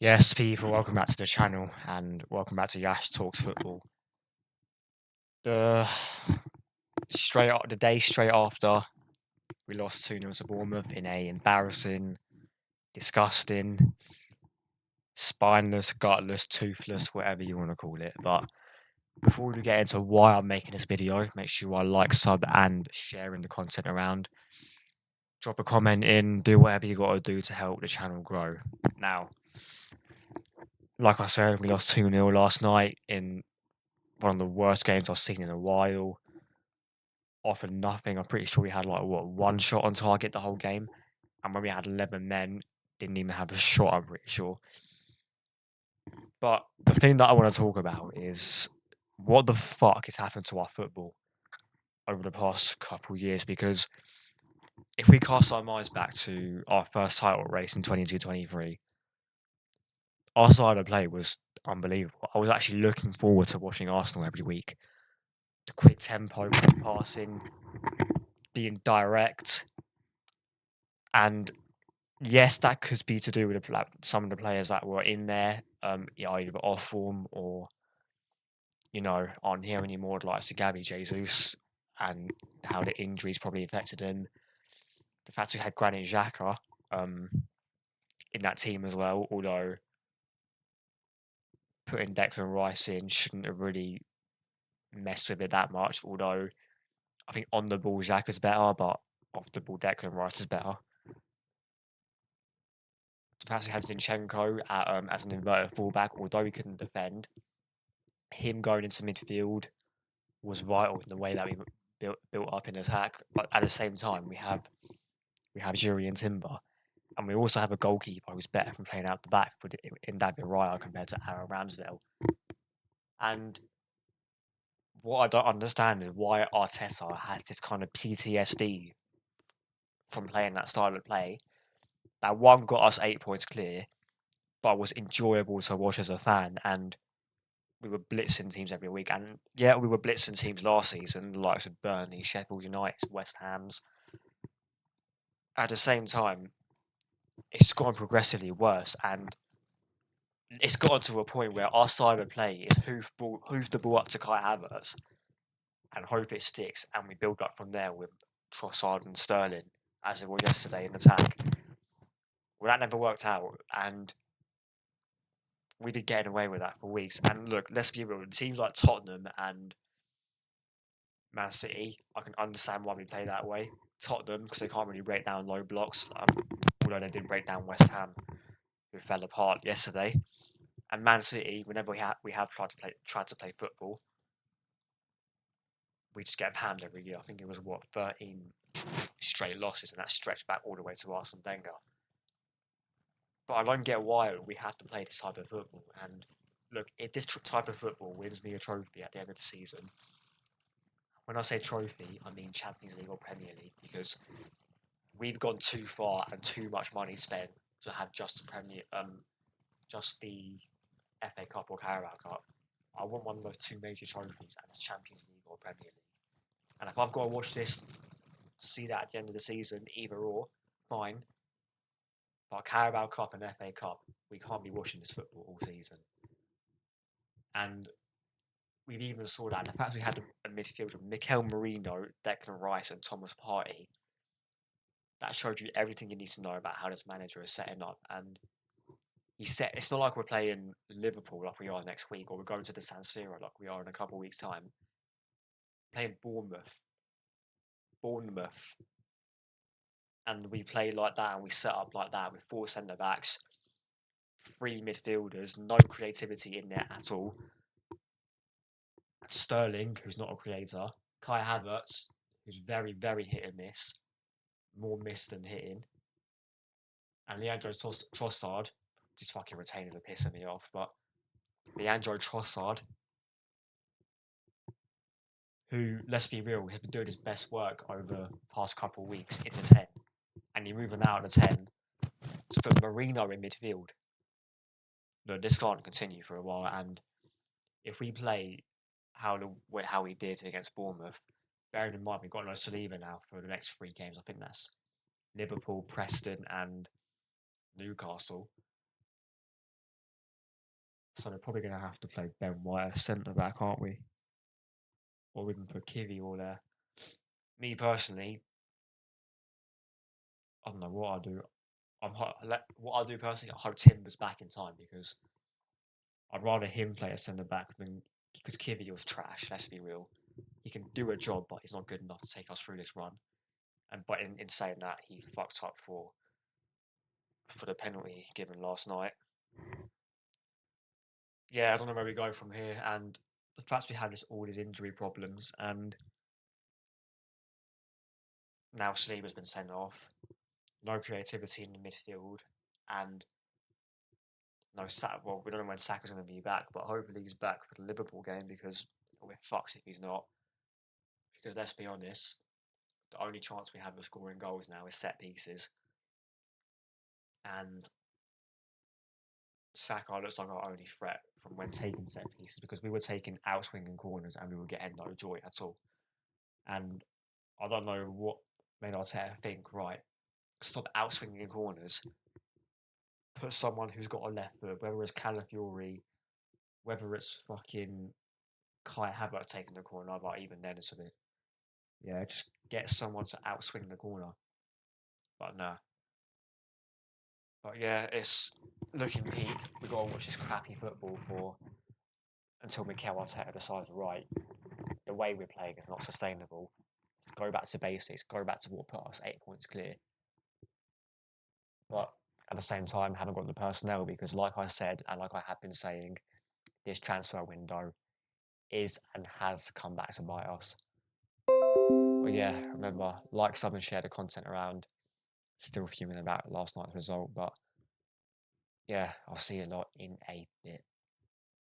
Yes, people, welcome back to the channel and welcome back to Yash Talks Football. The the day straight after we lost 2-0 to Bournemouth in a embarrassing, disgusting, spineless, gutless, toothless, whatever you want to call it. But before we get into why I'm making this video, make sure I like, sub, and sharing the content around. Drop a comment in, do whatever you got to do to help the channel grow. Now, like I said, we lost 2-0 last night in one of the worst games I've seen in a while. Offered nothing. I'm pretty sure we had one shot on target the whole game, and when we had 11 men, didn't even have a shot. I'm pretty sure. But the thing that I want to talk about is what the fuck has happened to our football over the past couple of years. Because if we cast our minds back to our first title race in 22-23, our side of play was unbelievable. I was actually looking forward to watching Arsenal every week. The quick tempo, quick passing, being direct, and yes, that could be to do with some of the players that were in there, either off form or aren't here anymore, like Gabby Jesus, and how the injuries probably affected him. The fact we had Granit Xhaka in that team as well, although putting Declan Rice in shouldn't have really messed with it that much. Although I think on the ball Xhaka's better, but off the ball Declan Rice is better. The fact we had Zinchenko as an inverted fullback, although he couldn't defend, him going into midfield was vital in the way that we built up in attack. But at the same time, we have Jurien Timber, and we also have a goalkeeper who's better from playing out the back in David Raya compared to Aaron Ramsdale. And what I don't understand is why Arteta has this kind of PTSD from playing that style of play. That one got us 8 points clear, but was enjoyable to watch as a fan, and we were blitzing teams every week. And yeah, we were blitzing teams last season, the likes of Burnley, Sheffield United, West Ham's. At the same time, it's gotten progressively worse, and it's gotten to a point where our style of play is hoof the ball up to Kai Havertz and hope it sticks, and we build up from there with Trossard and Sterling, as it was yesterday in attack. Well, that never worked out, and we've been getting away with that for weeks. And look, let's be real, teams like Tottenham and Man City, I can understand why we play that way. Tottenham, because they can't really break down low blocks, although they did break down West Ham, who fell apart yesterday. And Man City, whenever we have tried to play football, we just get panned every year. I think it was 13 straight losses, and that stretched back all the way to Arsene Wenger. But I don't get why we have to play this type of football. And look, if this type of football wins me a trophy at the end of the season, when I say trophy, I mean Champions League or Premier League, because we've gone too far and too much money spent to have just the FA Cup or Carabao Cup. I want one of those two major trophies, and it's Champions League or Premier League. And if I've got to watch this to see that at the end of the season, either or, fine. But Carabao Cup and FA Cup, we can't be watching this football all season. And we've even saw that. The fact we had a midfield of Mikel Merino, Declan Rice, and Thomas Partey, that showed you everything you need to know about how this manager is setting up. And it's not like we're playing Liverpool like we are next week, or we're going to the San Siro like we are in a couple of weeks' time. Playing Bournemouth, and we play like that, and we set up like that with four centre backs, three midfielders, no creativity in there at all. Sterling, who's not a creator, Kai Havertz, who's very, very hit and miss, more miss than hitting, and Leandro Trossard, these fucking retainers are pissing me off, but Leandro Trossard, who, let's be real, has been doing his best work over the past couple of weeks in the 10, and you're moving out of the 10 to put Marino in midfield. No, this can't continue for a while, and if we play how we did against Bournemouth, bearing in mind we've got no Saliba now for the next 3 games, I think that's Liverpool, Preston, and Newcastle. So we're probably going to have to play Ben White as centre back, aren't we? Or we can put Kivy all there. Me personally, I don't know what I do. What I do personally, I hope Timber's back in time because I'd rather him play as centre back than because Kivy was trash. Let's be real. He can do a job, but he's not good enough to take us through this run. And but in saying that, he fucked up for the penalty given last night. Yeah, I don't know where we go from here. And the fact we had all these injury problems, and now Saliba's been sent off. No creativity in the midfield, and no Saka. Well, we don't know when Saka's going to be back, but hopefully he's back for the Liverpool game because we're fucked if he's not. Because let's be honest, the only chance we have of scoring goals now is set pieces, and Saka looks like our only threat from when taking set pieces because we were taking outswinging corners and we were getting no joy at all. And I don't know what made Arteta think, right, stop outswinging corners, put someone who's got a left foot, whether it's Calafiori, whether it's fucking Kai Havertz taking the corner, but even then it's a bit, yeah, just get someone to outswing the corner. But no. But yeah, it's looking peak. We've got to watch this crappy football for until Mikel Arteta decides, right, the way we're playing is not sustainable. Go back to basics, go back to what put us 8 points clear. But at the same time, haven't got the personnel because, like I said, and like I have been saying, this transfer window is and has come back to bite us. But yeah, remember, like, sub, and share the content around. Still fuming about last night's result, but yeah, I'll see you lot in a bit.